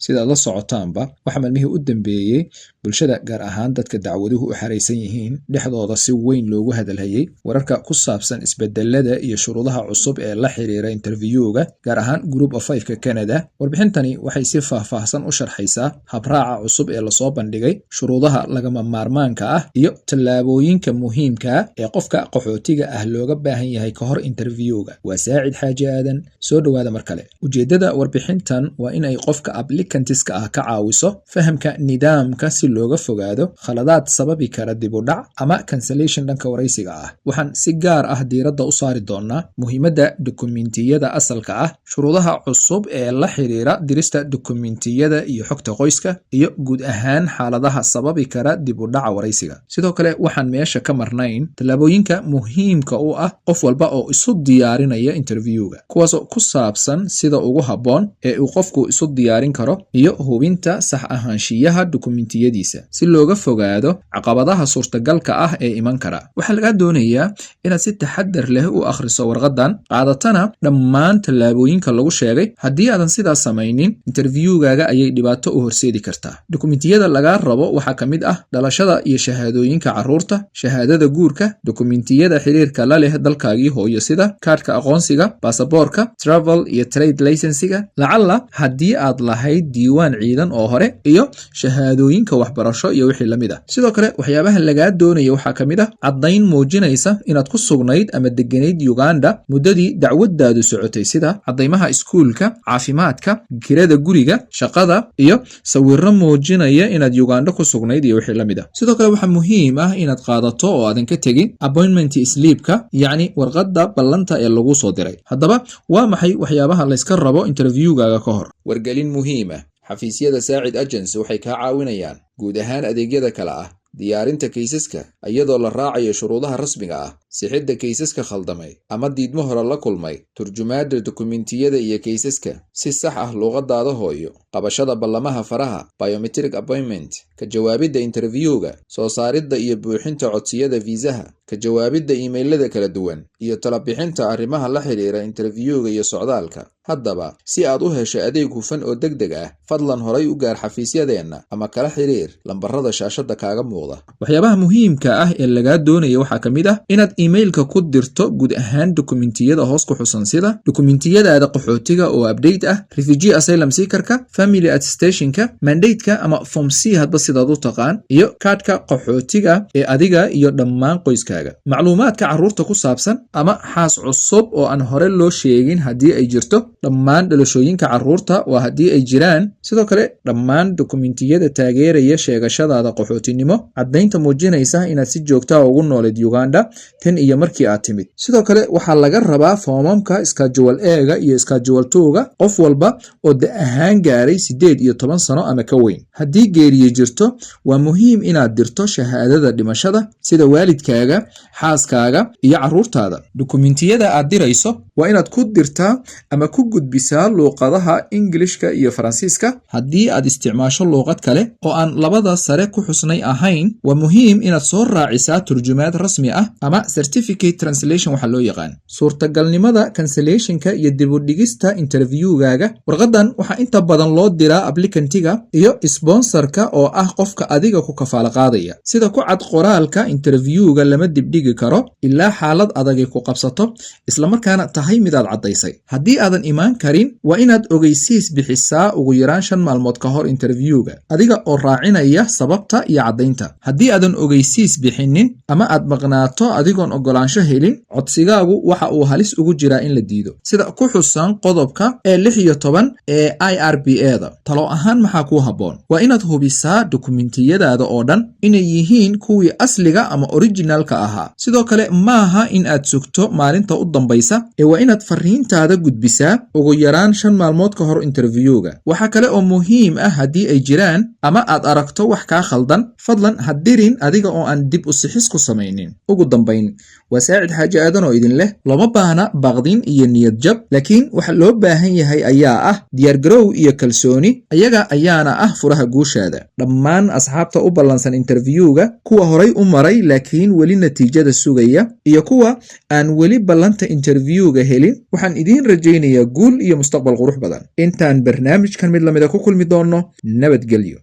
sida la socotaanba waxa maalmihii u dambeeyey bulshada gaar ahaan dadka dacwaduhu u xaraysan yihiin dhexdooda si weyn loogu hadalhayay wararka ku saabsan isbedelada iyo shuruudaha cusub ee la xiriira interviewga gaar ahaan Group of 5ka Canada. Warbixintani waxay si faahfaahsan u sharxaysaa habraaca cusub ee lasoo bandhigay, shuruudaha lagama maarmaanka ah iyo tallaabooyinka muhiimka ah ee qofka qaxootiga ah looga baahan yahay ka hor interviewga. Waa Saacid Xaaji Aadan, soo dhawaada mar kale. Ujeedada warbixintan waa in ay qofka applicantska ah ka caawiso fahamka nidaamka si looga fogaado khaladaad sababi kara dib u dhac ama cancellation dhanka waraysiga ah. Waxaan si gaar ah diiradda u saari doonaa muhiimadda dukumentiyada asalka ah, shuruudaha cusub ee la xiriira dirista dukumentiyada iyo xogta qoyska, iyo guud ahaan xaaladaha sababi kara dib u dhaca waraysiga. Sidoo kale waxaan meesha ka marnayn tallaabooyinka muhiimka u ah qof walba oo isu diyaarinaya interviewga, kuwaasoo ku saabsan sida ugu habboon ee uu qofku isu diyaarin karo iyo hubinta sax ahaanshiyaha dukumentiyadiisa si looga fogaado caqabadaha suurtagalka ah ee iman kara. Waxaa laga doonayaa inaad si taxaddar leh u akhriso warqadan, qaadatana dhammaan tallaabooyinka lagu sheegay. Haddii aadan sidaas samaynin, interviewgaaga ayay dhibaato u horseedi kartaa. Dukumentiyada laga rabo waxaa ka mid ah dhalashada iyo shahaadooyinka carruurta, shahaadada guurka, dukumentiyada xiriirka la leh dalkaagii hooyo sida kaarka aqoonsiga, baasaboorka, travel iyo trade licensiga, lacalla haddii aad lahayd diiwaan ciidan oo hore, iyo shahaadooyinka waxbarasho iyo wixii la mid ah. Sidoo kale waxyaabaha lagaa doonaya waxaa ka mid ah caddayn muujinaysa inaad ku sugnayd ama degganayd Uganda muddadii dacwadaadu socotay, sida caddaymaha iskuulka, caafimaadka, kirada guriga, shaqada, iyo sawirro muujinaya inaad Uganda ku sugnayd iyo wixii la mid ah. Sidoo kale waxaa muhiim ah inaad qaadato oo aadan ka tegin appointment slip-ka, yacni warqadda ballanta ee lagu soo diray. Haddaba waa maxay waxyaabaha la iska rabo interviewgaaga ka hor? Wargelin muhiim ah. Xafiisyada Saacid Agency waxay kaa caawinayaan guud ahaan adeegyada kala ah diyaarinta kaysaska iyadoo la raacayo shuruudaha rasmiga ah, sixidda kaysaska khaldamay ama diidmo hore la kulmay, turjumaadda dukumentiyada iyo kaysaska si sax ah luqadaada hooyo, qabashada ballamaha faraha biometric appointment, ka jawaabidda interviewga, soo saaridda iyo buuxinta codsiyada viisaha, ka jawaabidda iimaylada kala duwan, iyo talo bixinta arrimaha la xiriira interviewga iyo socdaalka. Haddaba, si aad u hesho adeeg hufan oo degdeg ah, fadlan horay u gaar xafiisyadeenna ama kala xiriir lambarada shaashada kaaga muuqda. Waxyaabaha muhiimka ah ee lagaa doonaya waxaa ka mid ah inaad iimaylka ku dirto guud ahaan dukumentiyada hoos ku xusan sida dukumentiyadaada qaxootiga oo update ah, refugee asylum seeker-ka, family attestation-ka, mandate-ka ama form C hadba sidaad u taqaan, iyo kaadhka qaxootiga ee adiga iyo dhammaan qoyskaaga. Macluumaadka carruurta ku saabsan ama xaas cusub oo aan hore loo sheegin haddii ay jirto, dhammaan dhalashooyinka carruurta waa haddii ay jiraan. Sidoo kale dhammaan dukumentiyada taageeraya sheegashadaada qaxootinimo, caddaynta muujinaysa inaad si joogta ah ugu noolayd Uganda tan iyo markii aad timid. Sidoo kale waxaa laga rabaa foomamka Schedule A-ga iyo Schedule 2-ga qof walba oo da ahaan gaaray 18 sano ama ka weyn. Haddii geeriye jirto, waa muhiim inaad dirto shahaadada dhimashada sida waalidkaaga, xaaskaaga iyo carruurtaada. Dukumentiyada aad dirayso waa inaad ku dirtaa ama ku gudbisaa luuqadaha Ingilishka iyo Faransiiska. Haddii aad isticmaasho luuqad kale oo aan labada sare ku xusnay ahayn, waa muhiim inaad soo raacisaa turjumaad rasmi ah ama certificate translation waxa loo yaqaan. Suurtagalnimada cancellationka iyo dib u dhigista interviewgaaga. Warqadan waxaa inta badan loo diraa applicantiga iyo sponsorka oo ah qofka adiga ku kafaala qaadaya. Sida ku cad qoraalka, interviewga lama dibdhigi karo ilaa xaalad adag ku qabsato isla markaana tahay mid aad caddaysay. Haddii aadan imaan karin, waa inaad ogeysiis bixisaa ugu yaraan 5 maalmood ka hor interviewga, adiga oo raacinaya sababta iyo caddaynta. Haddii aadan ogeysiis bixinin ama aad maqnaato adigoon ogolaansho helin, codsigaagu waxa uu halis ugu jiraa in la diido, sida ku xusan qodobka 16 ee IRB-da. Talo ahaan maxaa kuu habboon? Waa inaad hubisaa dukumentiyadaada oo dhan inay yihiin kuwii asliga ama originalka ahaa. Sidoo kale maaha in aad sugto maalinta u dambaysa, ee waa inaad fariintaada gudbisaa ugu yaraan 5 maalmood ka hor interviewga. Waxa kale oo muhiim ah haddii ay jiraan ama aad aragto wax kaa khaldan, fadlan ha dirin adiga oo aan dib u sixis ku samaynin. Ugu dambayn, وساعد حاجة آدن وإذن له لما باهنا باغدين إيا نياد جب لكن وحلو باهن يهي أياه ديار جرو إيا كالسوني أياغا أيانا فرها قوش هذا لمان أصحابتا أوبالانسان انترفيوغا كوا هوري أمري لكن ولي نتيجة السوغية إيا كوا أن ولي بلانتا انترفيوغا هيلين وحان إذين رجيني يقول إيا مستقبل غروح بدن انتان برنامج كان مدلا مدكو كل مدونو نبت قليو